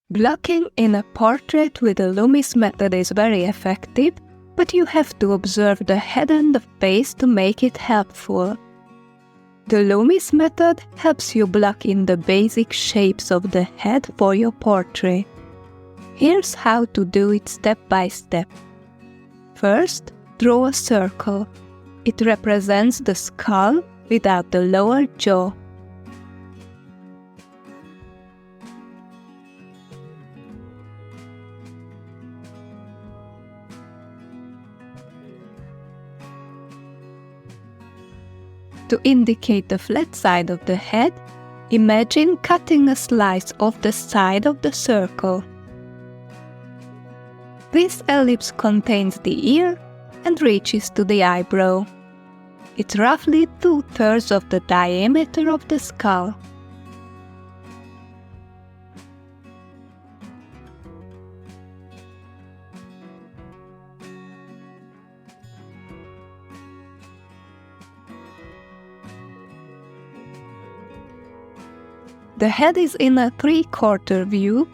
Blocking in a portrait with the Loomis method is very effective, but you have to observe the head and the face to make it helpful. The Loomis method helps you block in the basic shapes of the head for your portrait. Here's how to do it step by step. First, draw a circle. It represents the skull without the lower jaw. To indicate the flat side of the head, imagine cutting a slice off the side of the circle. This ellipse contains the ear and reaches to the eyebrow. It's roughly 2/3 of the diameter of the skull. The head is in a 3/4 view,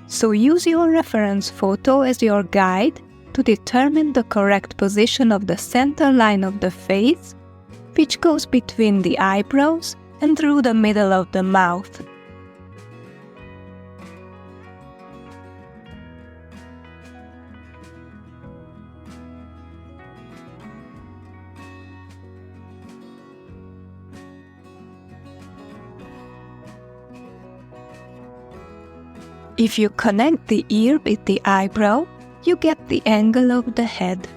so use your reference photo as your guide to determine the correct position of the center line of the face, which goes between the eyebrows and through the middle of the mouth. If you connect the ear with the eyebrow, you get the angle of the head.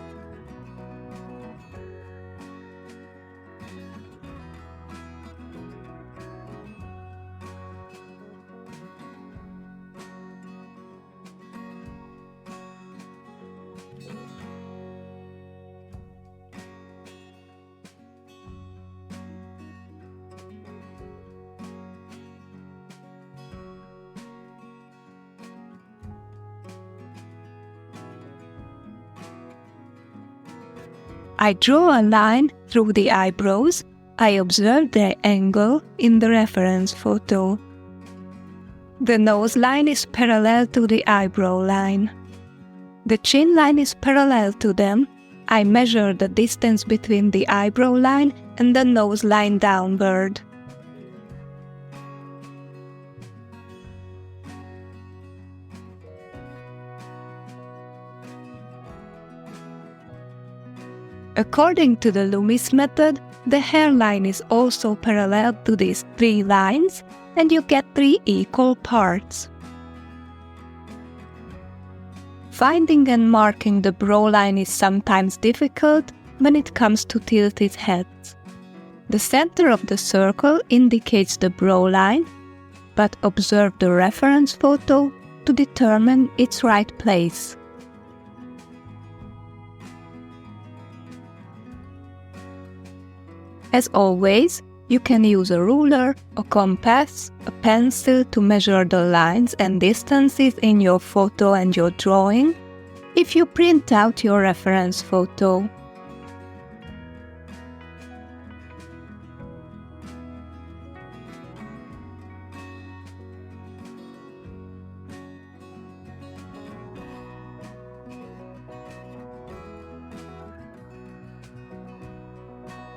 I draw a line through the eyebrows. I observe their angle in the reference photo. The nose line is parallel to the eyebrow line. The chin line is parallel to them. I measure the distance between the eyebrow line and the nose line downward. According to the Loomis method, the hairline is also parallel to these 3 lines, and you get 3 equal parts. Finding and marking the brow line is sometimes difficult when it comes to tilted heads. The center of the circle indicates the brow line, but observe the reference photo to determine its right place. As always, you can use a ruler, a compass, a pencil to measure the lines and distances in your photo and your drawing if you print out your reference photo.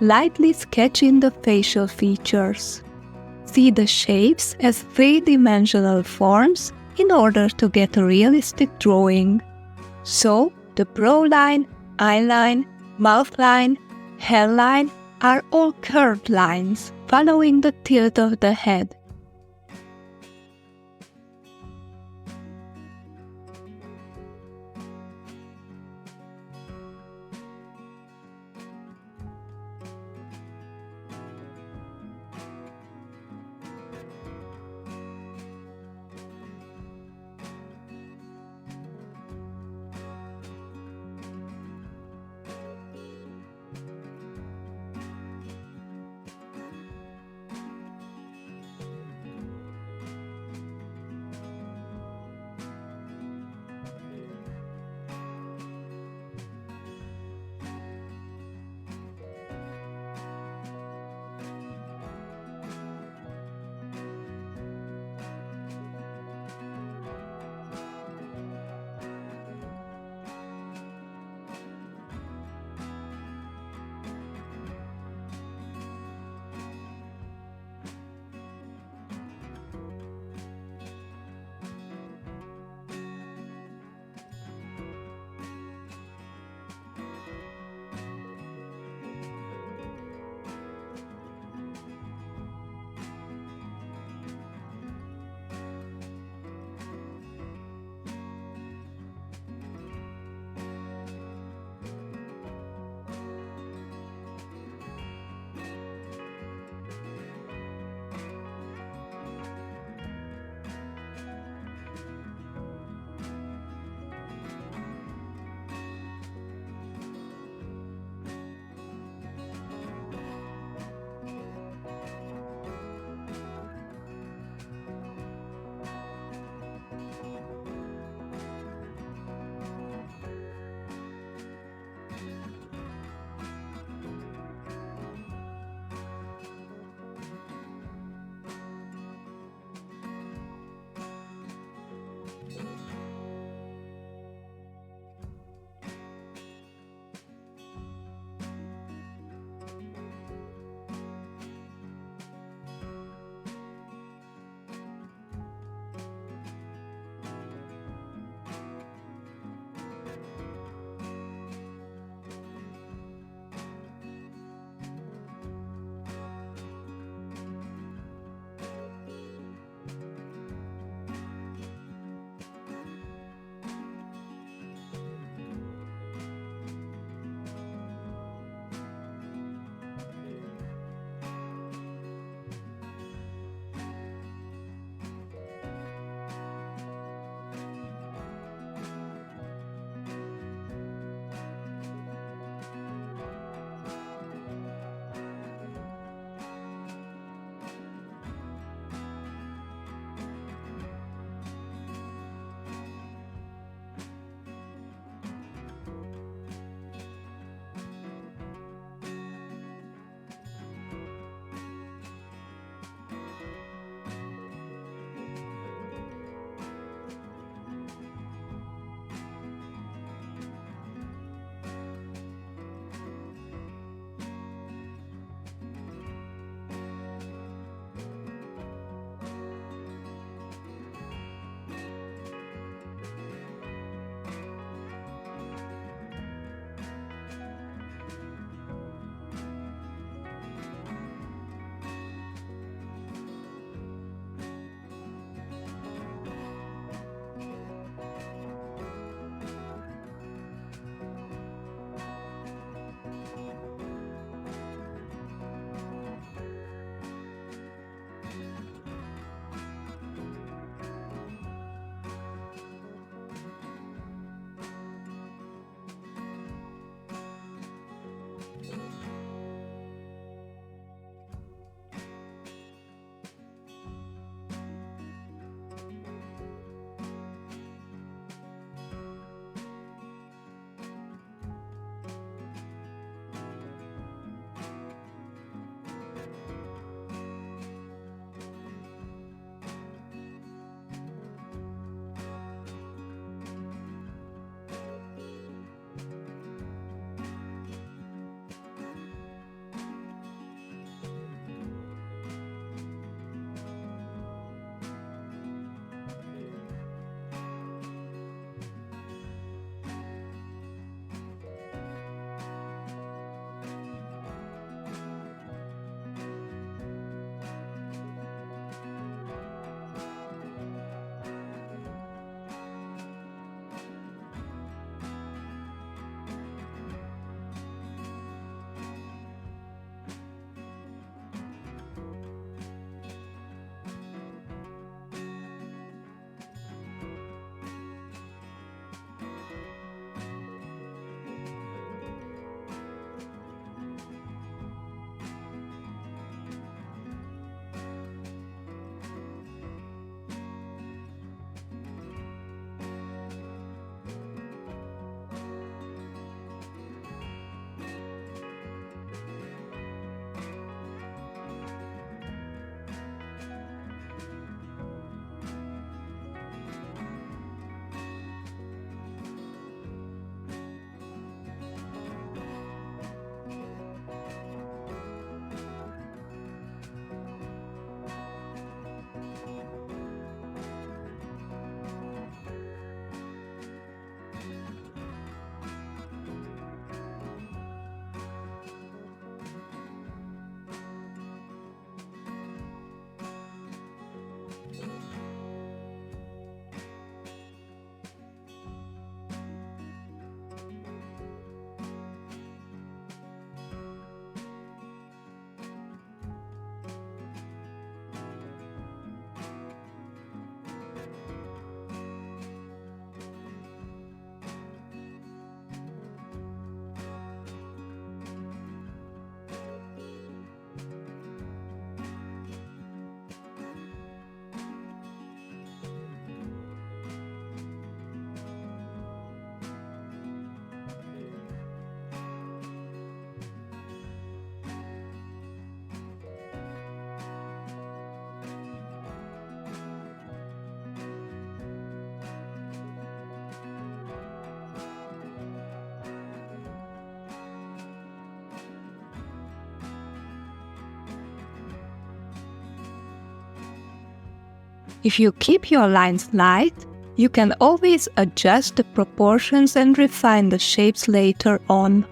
Lightly sketch in the facial features. See the shapes as 3-dimensional forms in order to get a realistic drawing. So, the brow line, eye line, mouth line, hairline are all curved lines following the tilt of the head. If you keep your lines light, you can always adjust the proportions and refine the shapes later on.